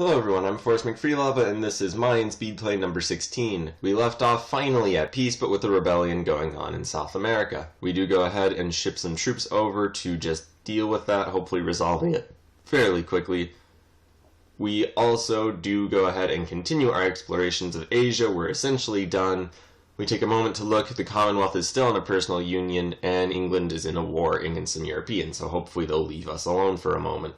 Hello everyone, I'm Forrest McFreelava, and this is Mayan Speedplay number 16. We left off finally at peace, but with a rebellion going on in South America. We do go ahead and ship some troops over to just deal with that, hopefully resolving it fairly quickly. We also do go ahead and continue our explorations of Asia. We're essentially done. We take a moment to look. The Commonwealth is still in a personal union, and England is in a war against some Europeans, so hopefully they'll leave us alone for a moment.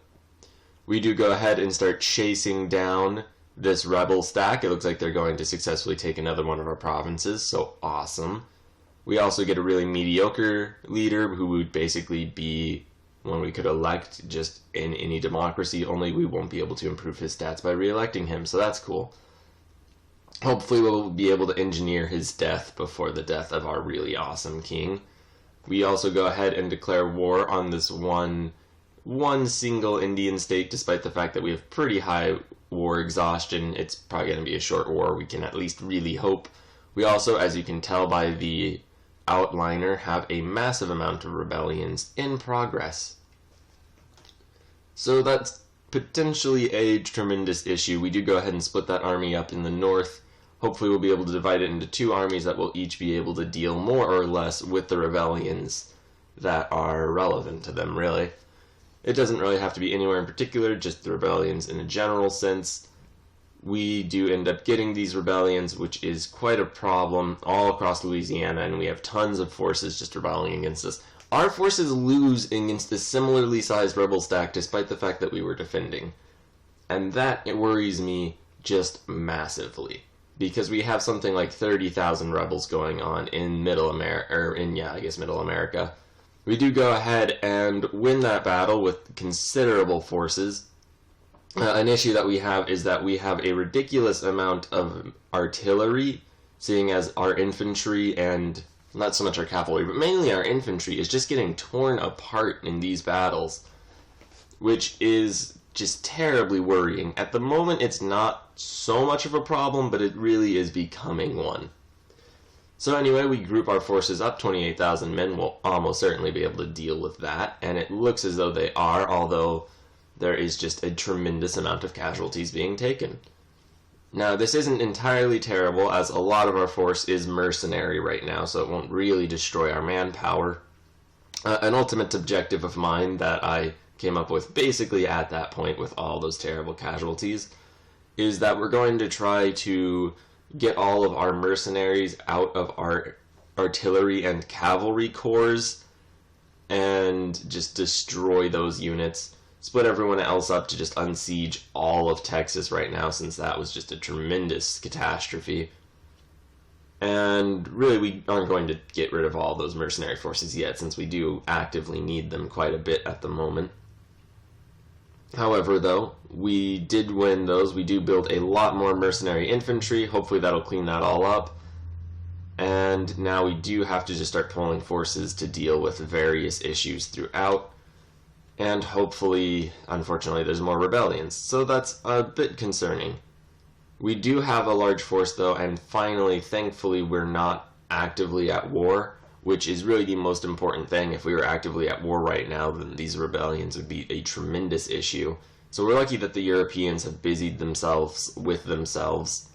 We do go ahead and start chasing down this rebel stack. It looks like they're going to successfully take another one of our provinces, so awesome. We also get a really mediocre leader who would basically be one we could elect just in any democracy, only we won't be able to improve his stats by re-electing him, so that's cool. Hopefully we'll be able to engineer his death before the death of our really awesome king. We also go ahead and declare war on this one single Indian state, despite the fact that we have pretty high war exhaustion. It's probably going to be a short war, we can at least really hope. We also, as you can tell by the outliner, have a massive amount of rebellions in progress. So that's potentially a tremendous issue. We do go ahead and split that army up in the north. Hopefully we'll be able to divide it into two armies that will each be able to deal more or less with the rebellions that are relevant to them, really. It doesn't really have to be anywhere in particular, just the rebellions in a general sense. We do end up getting these rebellions, which is quite a problem all across Louisiana, and we have tons of forces just rebelling against us. Our forces lose against this similarly sized rebel stack despite the fact that we were defending. And that worries me just massively, because we have something like 30,000 rebels going on in Middle America. We do go ahead and win that battle with considerable forces. An issue that we have is that we have a ridiculous amount of artillery, seeing as our infantry and not so much our cavalry, but mainly our infantry is just getting torn apart in these battles, which is just terribly worrying. At the moment, it's not so much of a problem, but it really is becoming one. So anyway, we group our forces up. 28,000 men will almost certainly be able to deal with that, and it looks as though they are, although there is just a tremendous amount of casualties being taken. Now, this isn't entirely terrible, as a lot of our force is mercenary right now, so it won't really destroy our manpower. An ultimate objective of mine that I came up with basically at that point with all those terrible casualties is that we're going to try to get all of our mercenaries out of our artillery and cavalry corps and just destroy those units. Split everyone else up to just unsiege all of Texas right now, since that was just a tremendous catastrophe. And really, we aren't going to get rid of all those mercenary forces yet, since we do actively need them quite a bit at the moment. However, though, we did win those. We do build a lot more mercenary infantry. Hopefully that'll clean that all up. And now we do have to just start pulling forces to deal with various issues throughout. And hopefully, unfortunately, there's more rebellions. So that's a bit concerning. We do have a large force, though, and finally, thankfully, we're not actively at war, which is really the most important thing. If we were actively at war right now, then these rebellions would be a tremendous issue. So we're lucky that the Europeans have busied themselves with themselves,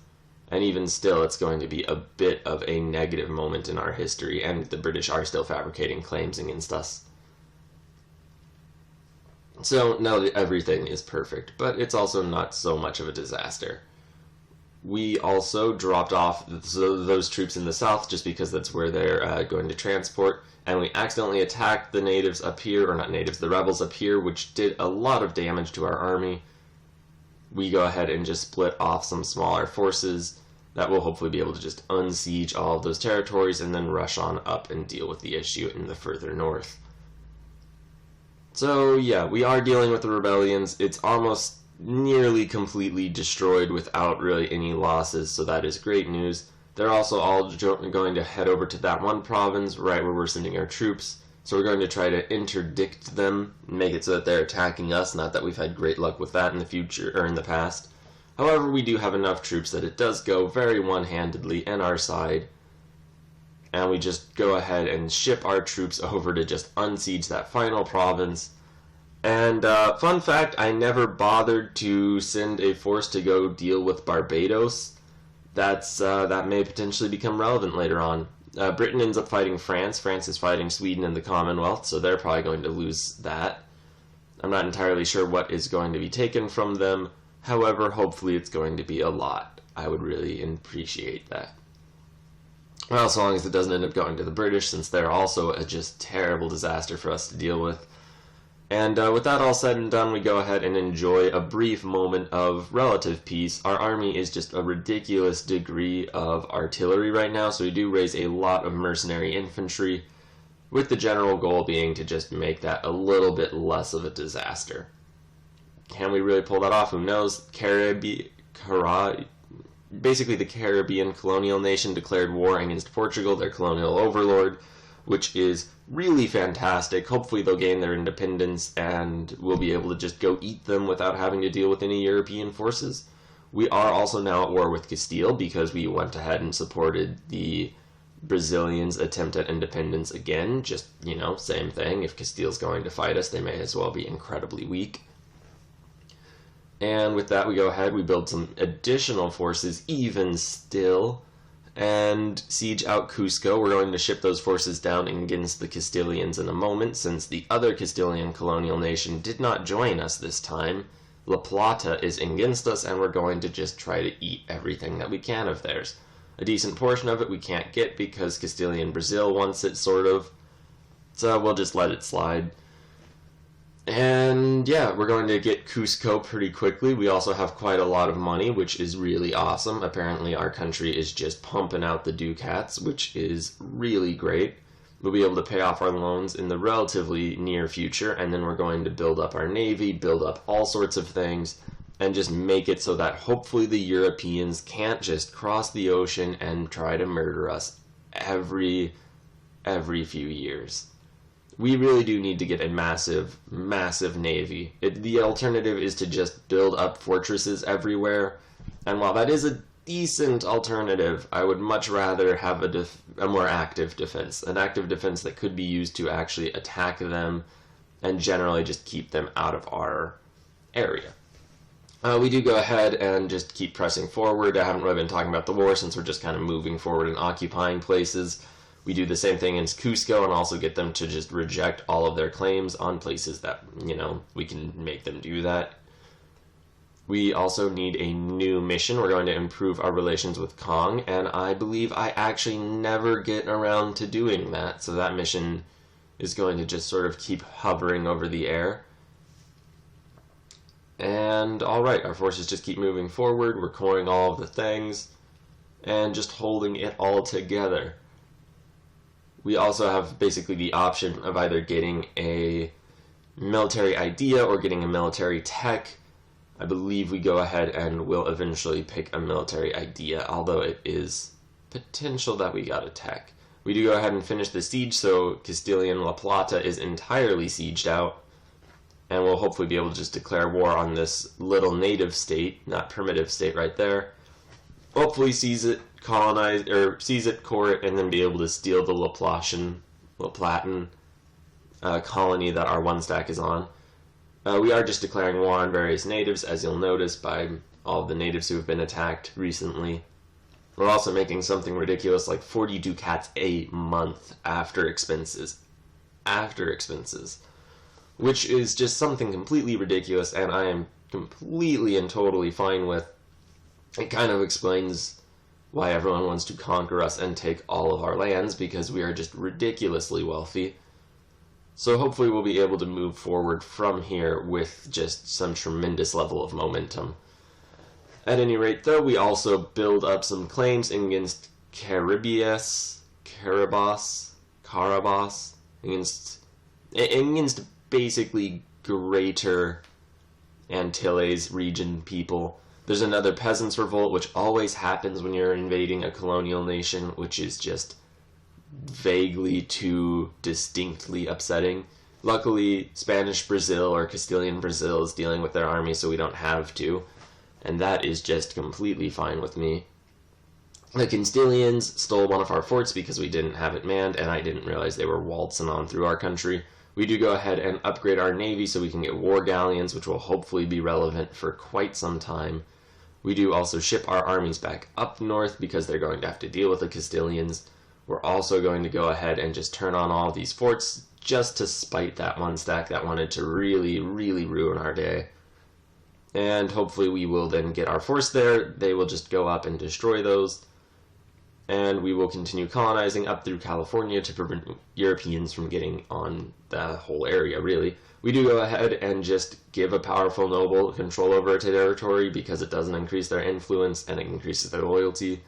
and even still, it's going to be a bit of a negative moment in our history, and the British are still fabricating claims against us. So now everything is perfect, but it's also not so much of a disaster. We also dropped off those troops in the south just because that's where they're going to transport, and we accidentally attacked the natives up here, or not natives, the rebels up here, which did a lot of damage to our army. We go ahead and just split off some smaller forces that will hopefully be able to just unsiege all of those territories and then rush on up and deal with the issue in the further north. So yeah, we are dealing with the rebellions. It's almost nearly completely destroyed without really any losses, so that is great news. They're also all going to head over to that one province right where we're sending our troops, so we're going to try to interdict them, make it so that they're attacking us. Not that we've had great luck with that in the future or in the past. However, we do have enough troops that it does go very one-handedly on our side, and we just go ahead and ship our troops over to just unsiege that final province And fun fact, I never bothered to send a force to go deal with Barbados. That may potentially become relevant later on. Britain ends up fighting France. France is fighting Sweden and the Commonwealth, so they're probably going to lose that. I'm not entirely sure what is going to be taken from them. However, hopefully it's going to be a lot. I would really appreciate that. Well, as long as it doesn't end up going to the British, since they're also a just terrible disaster for us to deal with. And with that all said and done, we go ahead and enjoy a brief moment of relative peace. Our army is just a ridiculous degree of artillery right now, so we do raise a lot of mercenary infantry, with the general goal being to just make that a little bit less of a disaster. Can we really pull that off? Who knows? Basically, the Caribbean colonial nation declared war against Portugal, their colonial overlord, which is really fantastic. Hopefully they'll gain their independence and we'll be able to just go eat them without having to deal with any European forces. We are also now at war with Castile because we went ahead and supported the Brazilians' attempt at independence again. Just, same thing. If Castile's going to fight us, they may as well be incredibly weak. And with that, we go ahead, we build some additional forces, even still, and siege out Cusco. We're going to ship those forces down against the Castilians in a moment, since the other Castilian colonial nation did not join us this time. La Plata is against us, and we're going to just try to eat everything that we can of theirs. A decent portion of it we can't get because Castilian Brazil wants it, sort of, so we'll just let it slide. And yeah, we're going to get Cusco pretty quickly. We also have quite a lot of money, which is really awesome. Apparently our country is just pumping out the ducats, which is really great. We'll be able to pay off our loans in the relatively near future, and then we're going to build up our navy, build up all sorts of things, and just make it so that hopefully the Europeans can't just cross the ocean and try to murder us every few years. We really do need to get a massive, massive navy. The alternative is to just build up fortresses everywhere, and while that is a decent alternative, I would much rather have a more active defense. An active defense that could be used to actually attack them and generally just keep them out of our area. We do go ahead and just keep pressing forward. I haven't really been talking about the war since we're just kind of moving forward and occupying places. We do the same thing in Cusco and also get them to just reject all of their claims on places that, we can make them do that. We also need a new mission. We're going to improve our relations with Kong, and I believe I actually never get around to doing that, so that mission is going to just sort of keep hovering over the air. And alright, our forces just keep moving forward, we're coring all of the things, and just holding it all together. We also have basically the option of either getting a military idea or getting a military tech. I believe we go ahead and will eventually pick a military idea, although it is potential that we got a tech. We do go ahead and finish the siege, so Castilian La Plata is entirely sieged out, and we'll hopefully be able to just declare war on this little native state, not primitive state right there. Hopefully seize it, colonize, or seize it, core it, and then be able to steal the La Platan colony that our one stack is on. We are just declaring war on various natives, as you'll notice by all of the natives who have been attacked recently. We're also making something ridiculous like 40 ducats a month after expenses. Which is just something completely ridiculous, and I am completely and totally fine with. It kind of explains why everyone wants to conquer us and take all of our lands, because we are just ridiculously wealthy. So hopefully we'll be able to move forward from here with just some tremendous level of momentum. At any rate, though, we also build up some claims against Caribas, against basically Greater Antilles region people. There's another peasants' revolt, which always happens when you're invading a colonial nation, which is just vaguely too distinctly upsetting. Luckily, Spanish Brazil or Castilian Brazil is dealing with their army, so we don't have to, and that is just completely fine with me. The Castilians stole one of our forts because we didn't have it manned, and I didn't realize they were waltzing on through our country, We do go ahead and upgrade our navy so we can get war galleons, which will hopefully be relevant for quite some time. We do also ship our armies back up north because they're going to have to deal with the Castilians. We're also going to go ahead and just turn on all these forts just to spite that one stack that wanted to really, really ruin our day. And hopefully we will then get our force there. They will just go up and destroy those. And we will continue colonizing up through California to prevent Europeans from getting on the whole area, really. We do go ahead and just give a powerful noble control over a territory because it doesn't increase their influence and it increases their loyalty.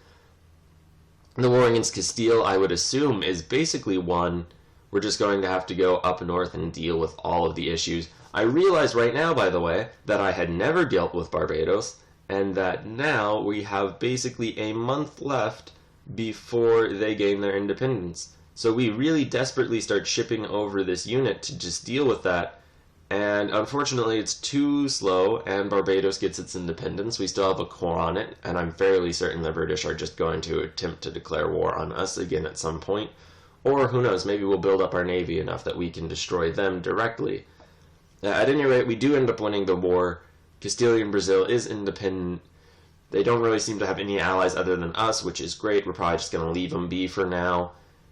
The war against Castile, I would assume, is basically won. We're just going to have to go up north and deal with all of the issues. I realize right now, by the way, that I had never dealt with Barbados, and that now we have basically a month left before they gain their independence. So we really desperately start shipping over this unit to just deal with that, and unfortunately it's too slow, and Barbados gets its independence. We still have a core on it, and I'm fairly certain the British are just going to attempt to declare war on us again at some point. Or who knows, maybe we'll build up our navy enough that we can destroy them directly. At any rate, we do end up winning the war. Castilian Brazil is independent. They don't really seem to have any allies other than us, which is great. We're probably just going to leave them be for now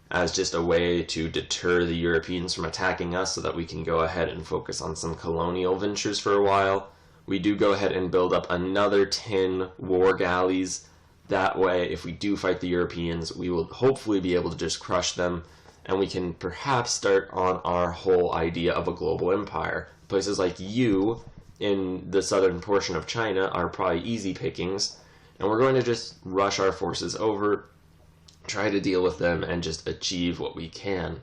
as just a way to deter the Europeans from attacking us so that we can go ahead and focus on some colonial ventures for a while. We do go ahead and build up another 10 war galleys. That way, if we do fight the Europeans, we will hopefully be able to just crush them, and we can perhaps start on our whole idea of a global empire. Places like you in the southern portion of China are probably easy pickings, and we're going to just rush our forces over, try to deal with them, and just achieve what we can.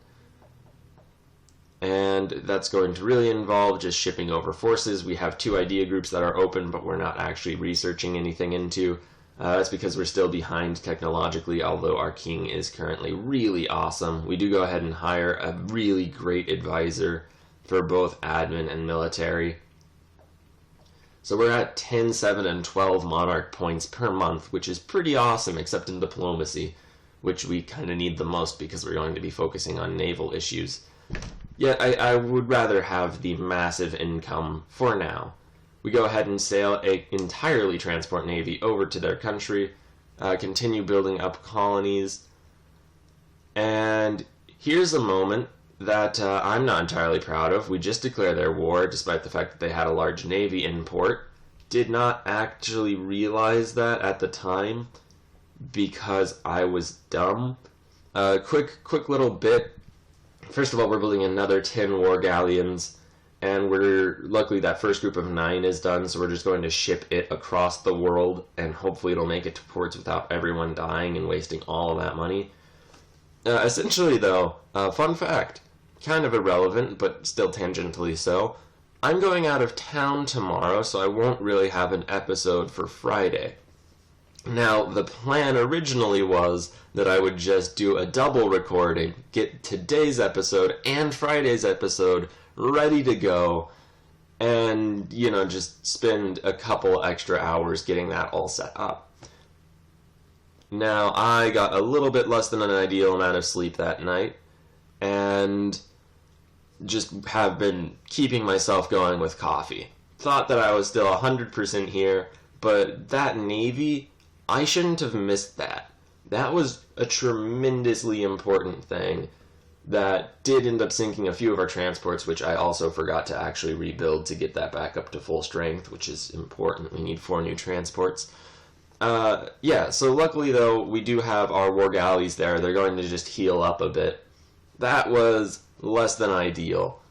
And that's going to really involve just shipping over forces. We have 2 idea groups that are open, but we're not actually researching anything into. That's because we're still behind technologically, although our king is currently really awesome. We do go ahead and hire a really great advisor for both admin and military. So we're at 10, 7, and 12 monarch points per month, which is pretty awesome, except in diplomacy, which we kind of need the most because we're going to be focusing on naval issues. Yet I would rather have the massive income for now. We go ahead and sail an entirely transport navy over to their country, continue building up colonies, and here's a moment that I'm not entirely proud of. We just declared their war, despite the fact that they had a large navy in port. Did not actually realize that at the time because I was dumb. Quick little bit. First of all, we're building another 10 war galleons, and luckily that first group of 9 is done, so we're just going to ship it across the world, and hopefully it'll make it to ports without everyone dying and wasting all of that money. Essentially, though, fun fact, kind of irrelevant, but still tangentially so, I'm going out of town tomorrow, so I won't really have an episode for Friday. Now, the plan originally was that I would just do a double recording, get today's episode and Friday's episode ready to go, and, just spend a couple extra hours getting that all set up. Now, I got a little bit less than an ideal amount of sleep that night, and just have been keeping myself going with coffee. Thought that I was still 100% here, but that Navy, I shouldn't have missed that. That was a tremendously important thing that did end up sinking a few of our transports, which I also forgot to actually rebuild to get that back up to full strength, which is important. We need 4 new transports. So luckily, though, we do have our war galleys there. They're going to just heal up a bit. That was less than ideal.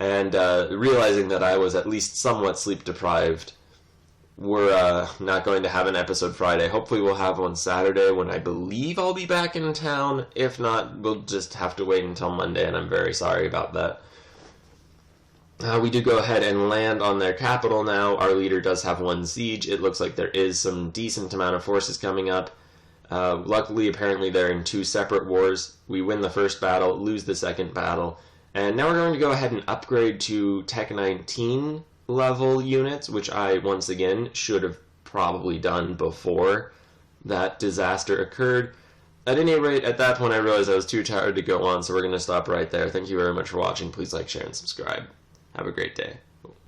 And realizing that I was at least somewhat sleep deprived, we're not going to have an episode Friday. Hopefully we'll have one Saturday when I believe I'll be back in town. If not, we'll just have to wait until Monday, and I'm very sorry about that. We do go ahead and land on their capital now. Our leader does have 1 siege. It looks like there is some decent amount of forces coming up. Luckily, apparently they're in 2 separate wars. We win the first battle, lose the second battle, and now we're going to go ahead and upgrade to Tech 19 level units, which I, once again, should have probably done before that disaster occurred. At any rate, at that point I realized I was too tired to go on, so we're going to stop right there. Thank you very much for watching. Please like, share, and subscribe. Have a great day.